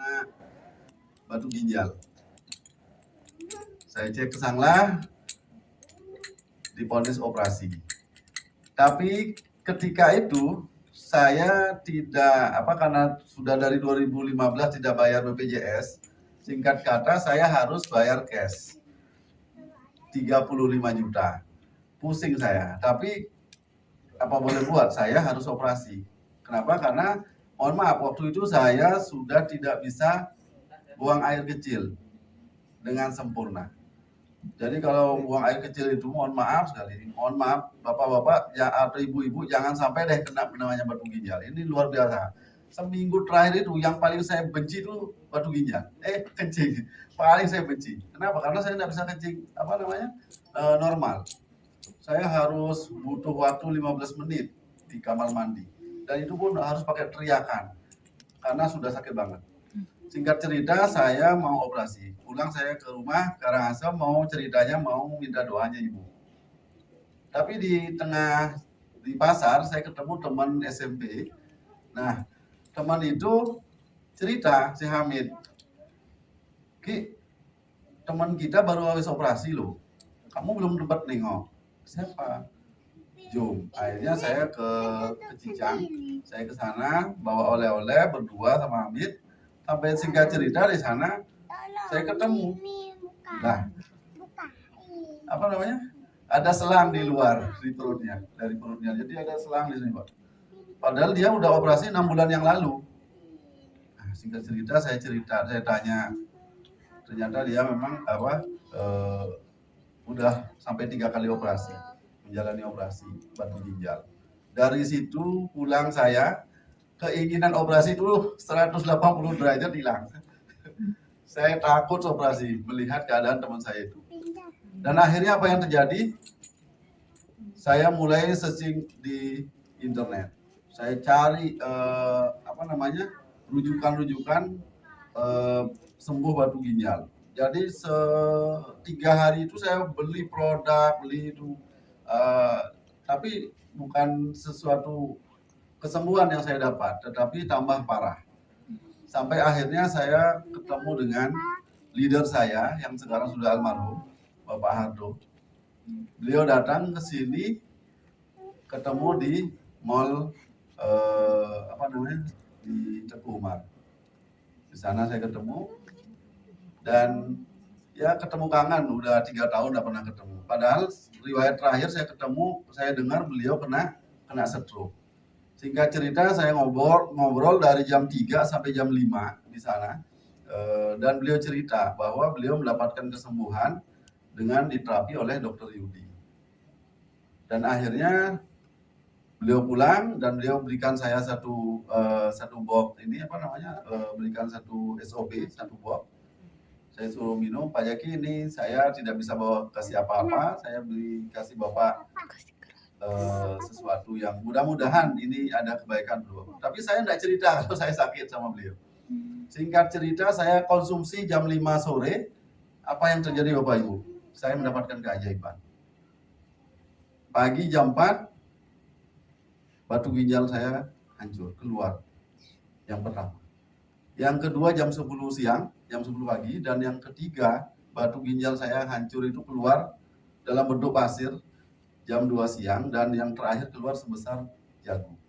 kena batu ginjal. Saya cek ke Sanglah, divonis operasi. Tapi ketika itu saya tidak karena sudah dari 2015 tidak bayar BPJS. Singkat kata saya harus bayar cash 35 juta. Pusing saya. Tapi apa boleh buat, saya harus operasi. Kenapa? Karena mohon maaf, waktu itu saya sudah tidak bisa buang air kecil dengan sempurna. Jadi kalau buang air kecil itu mohon maaf sekali, mohon maaf bapak-bapak ya, atau ibu-ibu jangan sampai deh kena namanya batu ginjal. Ini luar biasa. Seminggu terakhir itu yang paling saya benci itu batu ginjal. Kencing. Paling saya benci. Kenapa? Karena saya tidak bisa kencing normal. Saya harus butuh waktu 15 menit di kamar mandi. Dan itu pun harus pakai teriakan karena sudah sakit banget. Singkat cerita, saya mau operasi. Pulang saya ke rumah Karangasem, mau ceritanya mau minta doanya ibu. Tapi di pasar saya ketemu teman SMP. Nah, teman itu cerita si Hamid, Ki, teman kita baru habis operasi loh. Kamu belum sempat nengok. Siapa? Jom. Akhirnya saya ke Cicang. Saya ke sana bawa oleh-oleh berdua sama Hamid. Sampai singkat cerita di sana saya ketemu. Nah, ada selang di luar di perutnya, dari perutnya. Jadi ada selang di sini, Pak. Padahal dia udah operasi 6 bulan yang lalu. Nah, singkat cerita saya tanya. Ternyata dia memang udah sampai 3 kali operasi, menjalani operasi batu ginjal. Dari situ pulang saya, keinginan operasi itu 180 derajat hilang. Saya takut operasi melihat keadaan teman saya itu. Dan akhirnya apa yang terjadi? Saya mulai searching di internet. Saya cari rujukan-rujukan sembuh batu ginjal. Jadi 3 hari itu saya beli produk, tapi bukan sesuatu kesembuhan yang saya dapat, tetapi tambah parah. Sampai akhirnya saya ketemu dengan leader saya yang sekarang sudah almarhum, Bapak Hardo. Beliau datang ke sini, ketemu di mall di Teguh Umar. Di sana saya ketemu dan ya ketemu kangen, udah 3 tahun tidak pernah ketemu. Padahal riwayat terakhir saya dengar beliau kena stroke. Singkat cerita saya ngobrol dari jam 3 sampai jam 5 di sana. Dan beliau cerita bahwa beliau mendapatkan kesembuhan dengan diterapi oleh Dr. Yudi. Dan akhirnya beliau pulang dan beliau berikan saya satu box berikan satu SOP, satu box. Saya suruh minum, Pak Jaki, ini saya tidak bisa bawa kasih apa-apa, saya kasih Bapak sesuatu yang mudah-mudahan ini ada kebaikan beliau. Tapi saya tidak cerita kalau saya sakit sama beliau. Singkat cerita, saya konsumsi jam 5 sore. Apa yang terjadi Bapak Ibu? Saya mendapatkan keajaiban. Pagi jam 4, batu ginjal saya hancur, keluar. Yang pertama. Yang kedua jam 10 siang, jam 10 pagi. Dan yang ketiga, batu ginjal saya hancur itu keluar dalam bentuk pasir jam 2 siang. Dan yang terakhir keluar sebesar jagung.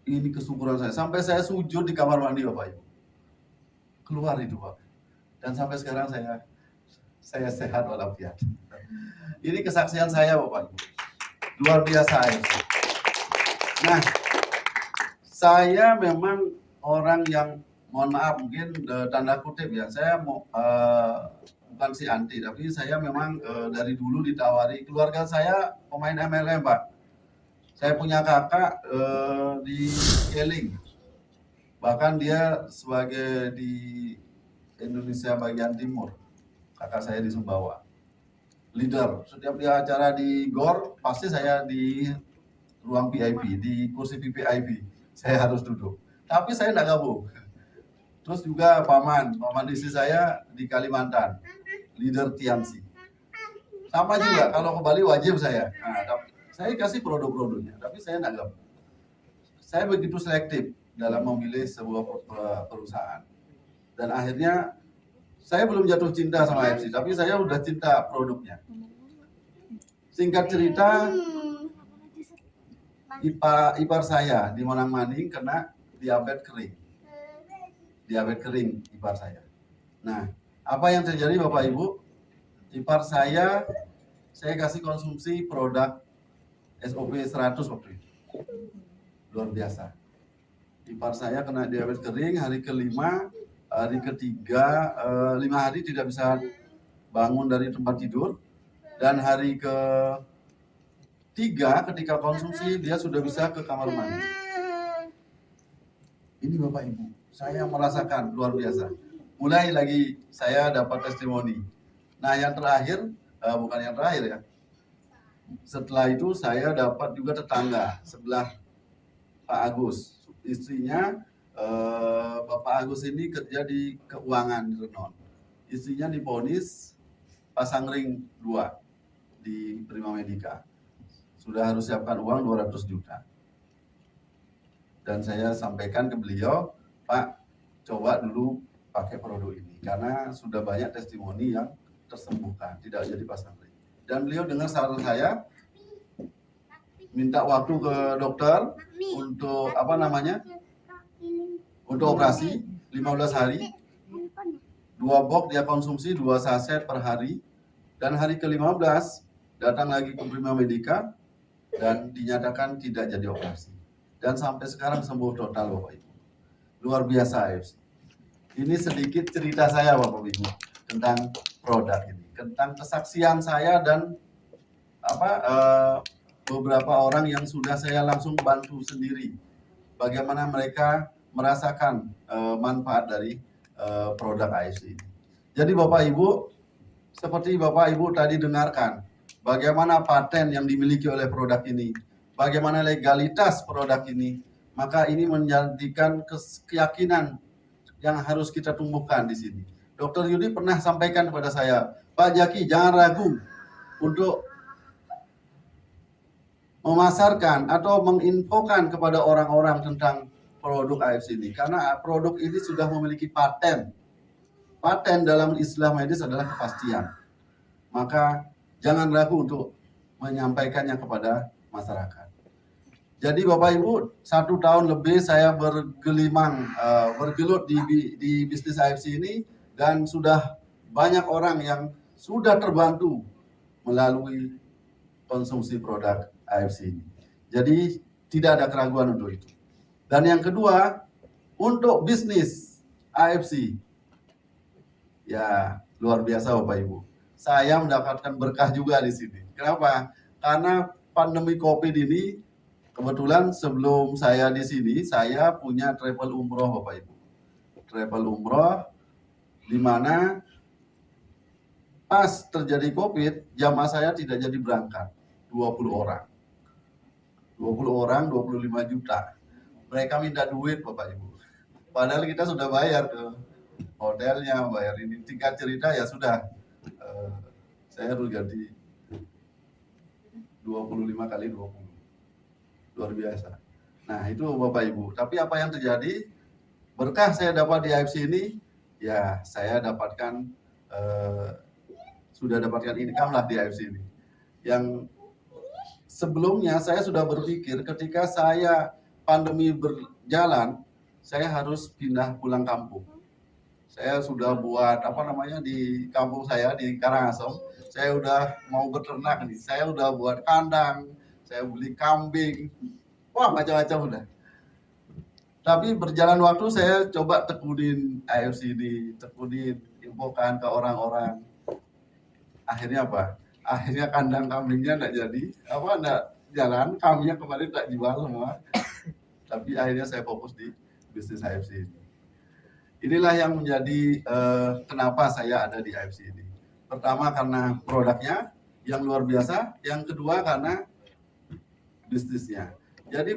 Ini kesyukuran saya. Sampai saya sujud di kamar mandi Bapak Ibu. Keluar itu Pak. Dan sampai sekarang saya sehat walafiat. Ini kesaksian saya Bapak Ibu. Luar biasa ya. Nah, saya memang orang yang mohon maaf mungkin tanda kutip ya. Saya bukan si anti, tapi saya memang dari dulu ditawari. Keluarga saya pemain MLM Pak. Saya punya kakak di Keling. Bahkan dia sebagai di Indonesia bagian timur. Kakak saya di Sumbawa. Leader. Setiap dia acara di GOR, pasti saya di ruang VIP, di kursi VIP. Saya harus duduk. Tapi saya tidak gabung. Terus juga paman istri saya di Kalimantan. Leader Tiansi. Sama juga, kalau ke Bali wajib saya. Nah, saya kasih produk-produknya, tapi saya tidak gabung. Saya begitu selektif. dalam memilih sebuah perusahaan. Dan akhirnya saya belum jatuh cinta sama AFC, tapi saya udah cinta produknya. Singkat cerita, ipar saya di Monang-Maning kena diabetes kering. Diabetes kering ipar saya. Nah, apa yang terjadi Bapak Ibu? Ipar saya kasih konsumsi produk SOP 100 waktu itu. Luar biasa. Ipar saya kena diabetes kering hari kelima, hari ketiga, 5 hari tidak bisa bangun dari tempat tidur. Dan hari ketiga ketika konsumsi dia sudah bisa ke kamar mandi. Ini Bapak Ibu, saya merasakan luar biasa. Mulai lagi saya dapat testimoni. Nah yang terakhir, bukan yang terakhir ya. Setelah itu saya dapat juga tetangga sebelah Pak Agus. Istrinya, Bapak Agus ini kerja di keuangan di Renon. Istrinya divonis pasang ring 2 di Prima Medica. Sudah harus siapkan uang 200 juta. Dan saya sampaikan ke beliau, Pak, coba dulu pakai produk ini. Karena sudah banyak testimoni yang tersembuhkan, tidak jadi pasang ring. Dan beliau dengar saran saya, minta waktu ke dokter untuk untuk operasi 15 hari. 2 box dia konsumsi 2 saset per hari. Dan hari ke-15 datang lagi ke Prima Medica dan dinyatakan tidak jadi operasi. Dan sampai sekarang sembuh total Bapak Ibu. Luar biasa AFC. Ini sedikit cerita saya Bapak Ibu tentang produk ini, tentang kesaksian saya dan beberapa orang yang sudah saya langsung bantu sendiri. Bagaimana mereka merasakan manfaat dari produk AFC ini. Jadi Bapak Ibu, seperti Bapak Ibu tadi dengarkan, bagaimana paten yang dimiliki oleh produk ini, bagaimana legalitas produk ini, maka ini menjadikan keyakinan yang harus kita tumbuhkan di sini. Dr. Yudi pernah sampaikan kepada saya, Pak Jaki jangan ragu untuk memasarkan atau menginfokan kepada orang-orang tentang produk AFC ini. Karena produk ini sudah memiliki paten. Paten dalam istilah medis adalah kepastian. Maka jangan ragu untuk menyampaikannya kepada masyarakat. Jadi Bapak Ibu, 1 tahun lebih saya bergelut di bisnis AFC ini dan sudah banyak orang yang sudah terbantu melalui konsumsi produk AFC ini. Jadi tidak ada keraguan untuk itu. Dan yang kedua, untuk bisnis AFC, ya luar biasa Bapak Ibu. Saya mendapatkan berkah juga di sini. Kenapa? Karena pandemi COVID ini, kebetulan sebelum saya di sini, saya punya travel umroh Bapak Ibu. Travel umroh, di mana pas terjadi COVID, jamaah saya tidak jadi berangkat. 20 orang. 20 orang, 25 juta. Mereka minta duit Bapak Ibu. Padahal kita sudah bayar ke hotelnya, bayar ini. Tingkat cerita ya sudah. Saya harus ganti 25 kali 20. Luar biasa. Nah itu Bapak Ibu. Tapi apa yang terjadi? Berkah saya dapat di AFC ini, ya saya dapatkan, sudah dapatkan income lah di AFC ini. Yang sebelumnya saya sudah berpikir ketika saya pandemi berjalan, saya harus pindah pulang kampung. Saya sudah buat di kampung saya di Karangasem, saya udah mau beternak nih. Saya udah buat kandang, saya beli kambing, wah macam-macam udah. Tapi berjalan waktu saya coba tekunin AFC ini, tekunin infokan ke orang-orang. Akhirnya apa? Akhirnya kandang kambingnya enggak jadi, enggak jalan, kambingnya kemarin tak jual semua. Tapi akhirnya saya fokus di bisnis AFC ini. Inilah yang menjadi kenapa saya ada di AFC ini. Pertama karena produknya yang luar biasa, yang kedua karena bisnisnya. Jadi